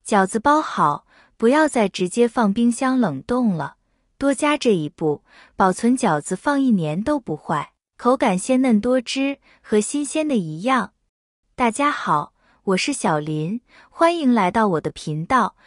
饺子包好，不要再直接放冰箱冷冻了，多加这一步，保存饺子放1年都不坏，口感鲜嫩多汁，和新鲜的一样。大家好，我是小林，欢迎来到我的频道。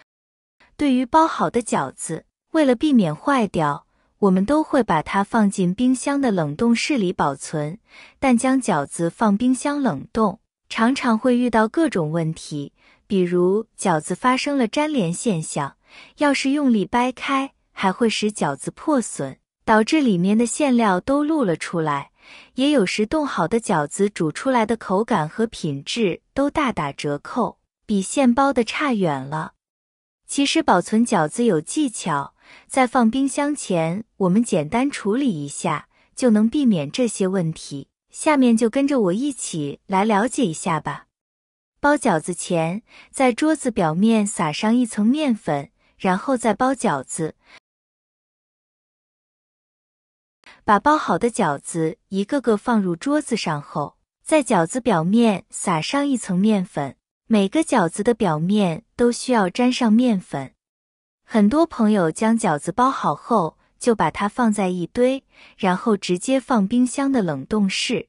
对于包好的饺子，为了避免坏掉，我们都会把它放进冰箱的冷冻室里保存，但将饺子放冰箱冷冻，常常会遇到各种问题，比如饺子发生了粘连现象，要是用力掰开，还会使饺子破损，导致里面的馅料都露了出来。也有时冻好的饺子煮出来的口感和品质都大打折扣，比现包的差远了。其实保存饺子有技巧，在放冰箱前，我们简单处理一下，就能避免这些问题。下面就跟着我一起来了解一下吧。包饺子前，在桌子表面撒上一层面粉，然后再包饺子。把包好的饺子一个个放入桌子上后，在饺子表面撒上一层面粉，每个饺子的表面都需要沾上面粉。很多朋友将饺子包好后，就把它放在一堆，然后直接放冰箱的冷冻室。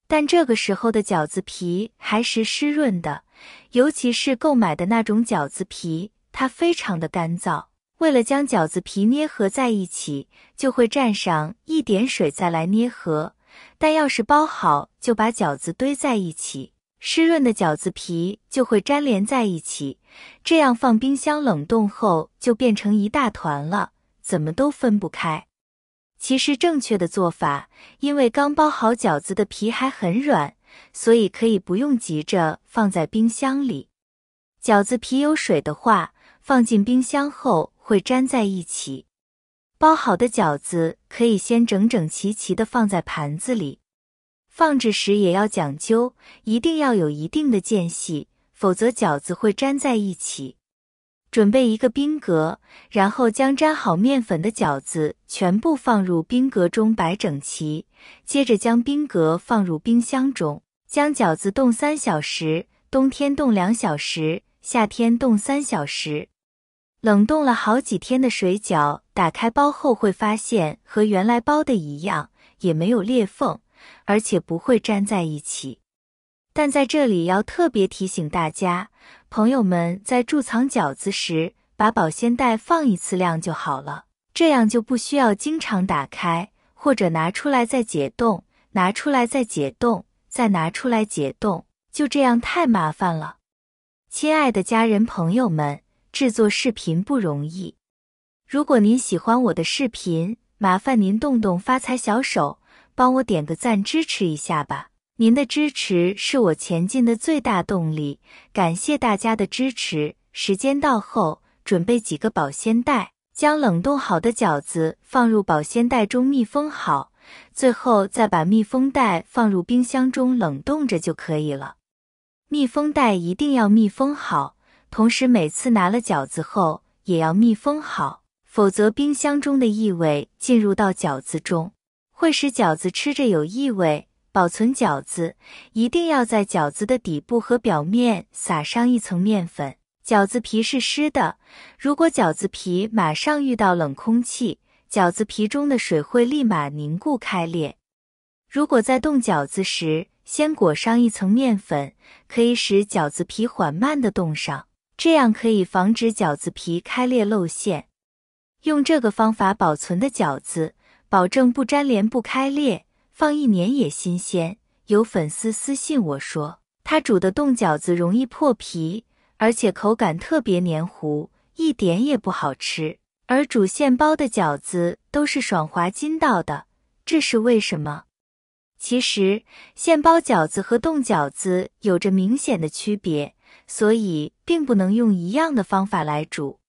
但这个时候的饺子皮还是湿润的，尤其是购买的那种饺子皮，它非常的干燥。为了将饺子皮捏合在一起，就会蘸上一点水再来捏合。但要是包好，就把饺子堆在一起，湿润的饺子皮就会粘连在一起，这样放冰箱冷冻后就变成一大团了，怎么都分不开。其实正确的做法，因为刚包好饺子的皮还很软，所以可以不用急着放在冰箱里。饺子皮有水的话，放进冰箱后会粘在一起。包好的饺子可以先整整齐齐地放在盘子里。放置时也要讲究，一定要有一定的间隙，否则饺子会粘在一起。准备一个冰格，然后将沾好面粉的饺子全部放入冰格中摆整齐，接着将冰格放入冰箱中，将饺子冻3小时，冬天冻2小时，夏天冻3小时。冷冻了好几天的水饺，打开包后会发现和原来包的一样，也没有裂缝，而且不会粘在一起。但在这里要特别提醒大家，朋友们在贮藏饺子时，把保鲜袋放一次量就好了，这样就不需要经常打开，或者拿出来再解冻，拿出来再解冻，再拿出来解冻，就这样太麻烦了。亲爱的家人朋友们，制作视频不容易。如果您喜欢我的视频，麻烦您动动发财小手，帮我点个赞支持一下吧。您的支持是我前进的最大动力，感谢大家的支持。时间到后，准备几个保鲜袋，将冷冻好的饺子放入保鲜袋中密封好，最后再把密封袋放入冰箱中冷冻着就可以了。密封袋一定要密封好，同时每次拿了饺子后也要密封好，否则冰箱中的异味进入到饺子中，会使饺子吃着有异味。保存饺子，一定要在饺子的底部和表面撒上一层面粉。饺子皮是湿的，如果饺子皮马上遇到冷空气，饺子皮中的水会立马凝固开裂。如果在冻饺子时，先裹上一层面粉，可以使饺子皮缓慢地冻上，这样可以防止饺子皮开裂露馅。用这个方法保存的饺子，保证不粘连不开裂，放1年也新鲜。有粉丝私信我说，他煮的冻饺子容易破皮，而且口感特别黏糊，一点也不好吃。而煮现包的饺子都是爽滑筋道的，这是为什么？其实，现包饺子和冻饺子有着明显的区别，所以并不能用一样的方法来煮。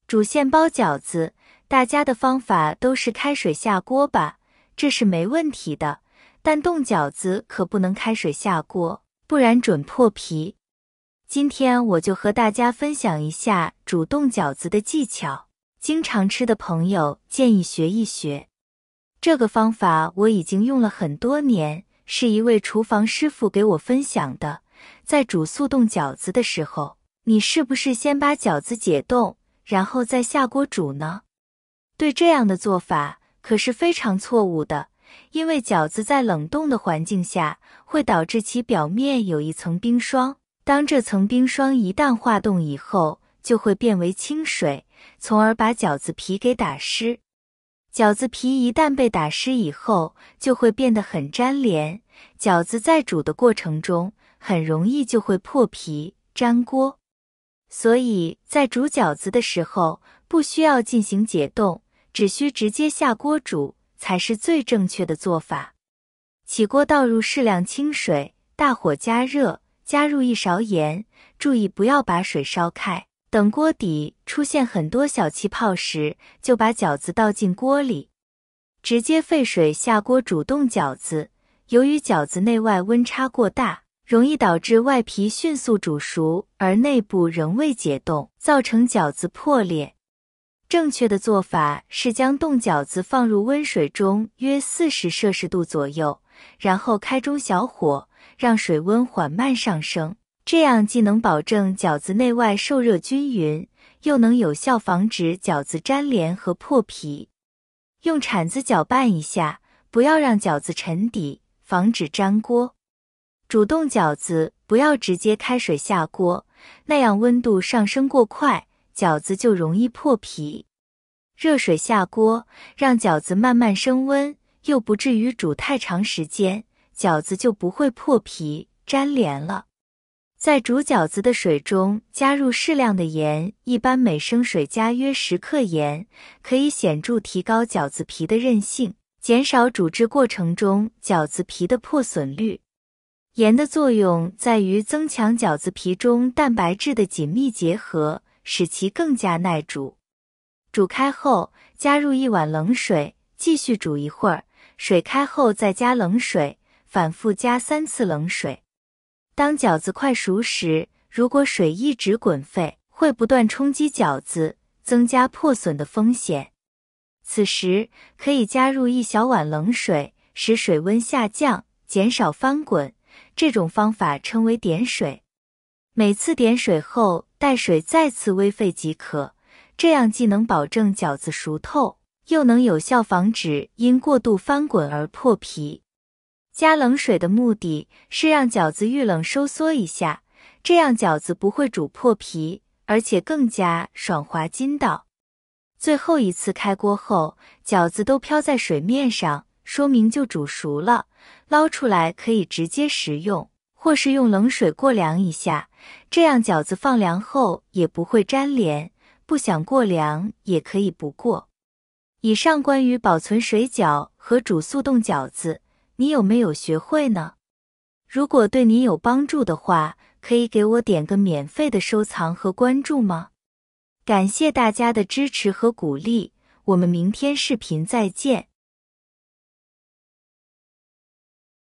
煮现包饺子，大家的方法都是开水下锅吧，这是没问题的，但冻饺子可不能开水下锅，不然准破皮。今天我就和大家分享一下煮冻饺子的技巧，经常吃的朋友建议学一学。这个方法我已经用了很多年，是一位厨房师傅给我分享的。在煮速冻饺子的时候，你是不是先把饺子解冻，然后再下锅煮呢？对，这样的做法可是非常错误的，因为饺子在冷冻的环境下会导致其表面有一层冰霜，当这层冰霜一旦化冻以后，就会变为清水，从而把饺子皮给打湿。饺子皮一旦被打湿以后，就会变得很粘连，饺子在煮的过程中很容易就会破皮粘锅。所以在煮饺子的时候，不需要进行解冻，只需直接下锅煮才是最正确的做法。起锅倒入适量清水，大火加热，加入1勺盐，注意不要把水烧开。等锅底出现很多小气泡时，就把饺子倒进锅里，直接沸水下锅煮冻饺子。由于饺子内外温差过大，容易导致外皮迅速煮熟，而内部仍未解冻，造成饺子破裂。正确的做法是将冻饺子放入温水中约40摄氏度左右，然后开中小火，让水温缓慢上升，这样既能保证饺子内外受热均匀，又能有效防止饺子粘连和破皮。用铲子搅拌一下，不要让饺子沉底，防止粘锅。煮冻饺子不要直接开水下锅，那样温度上升过快，饺子就容易破皮。热水下锅，让饺子慢慢升温，又不至于煮太长时间，饺子就不会破皮粘连了。在煮饺子的水中加入适量的盐，一般每升水加约10克盐，可以显著提高饺子皮的韧性，减少煮制过程中饺子皮的破损率。盐的作用在于增强饺子皮中蛋白质的紧密结合，使其更加耐煮。煮开后，加入1碗冷水，继续煮一会儿，水开后再加冷水，反复加3次冷水。当饺子快熟时，如果水一直滚沸，会不断冲击饺子，增加破损的风险。此时可以加入1小碗冷水，使水温下降，减少翻滚。这种方法称为点水。每次点水后，待水再次微沸即可，这样既能保证饺子熟透，又能有效防止因过度翻滚而破皮。加冷水的目的是让饺子遇冷收缩一下，这样饺子不会煮破皮，而且更加爽滑筋道。最后一次开锅后，饺子都飘在水面上，说明就煮熟了，捞出来可以直接食用，或是用冷水过凉一下，这样饺子放凉后也不会粘连，不想过凉也可以不过。以上关于保存水饺和煮速冻饺子，你有没有学会呢？如果对你有帮助的话，可以给我点个免费的收藏和关注吗？感谢大家的支持和鼓励，我们明天视频再见。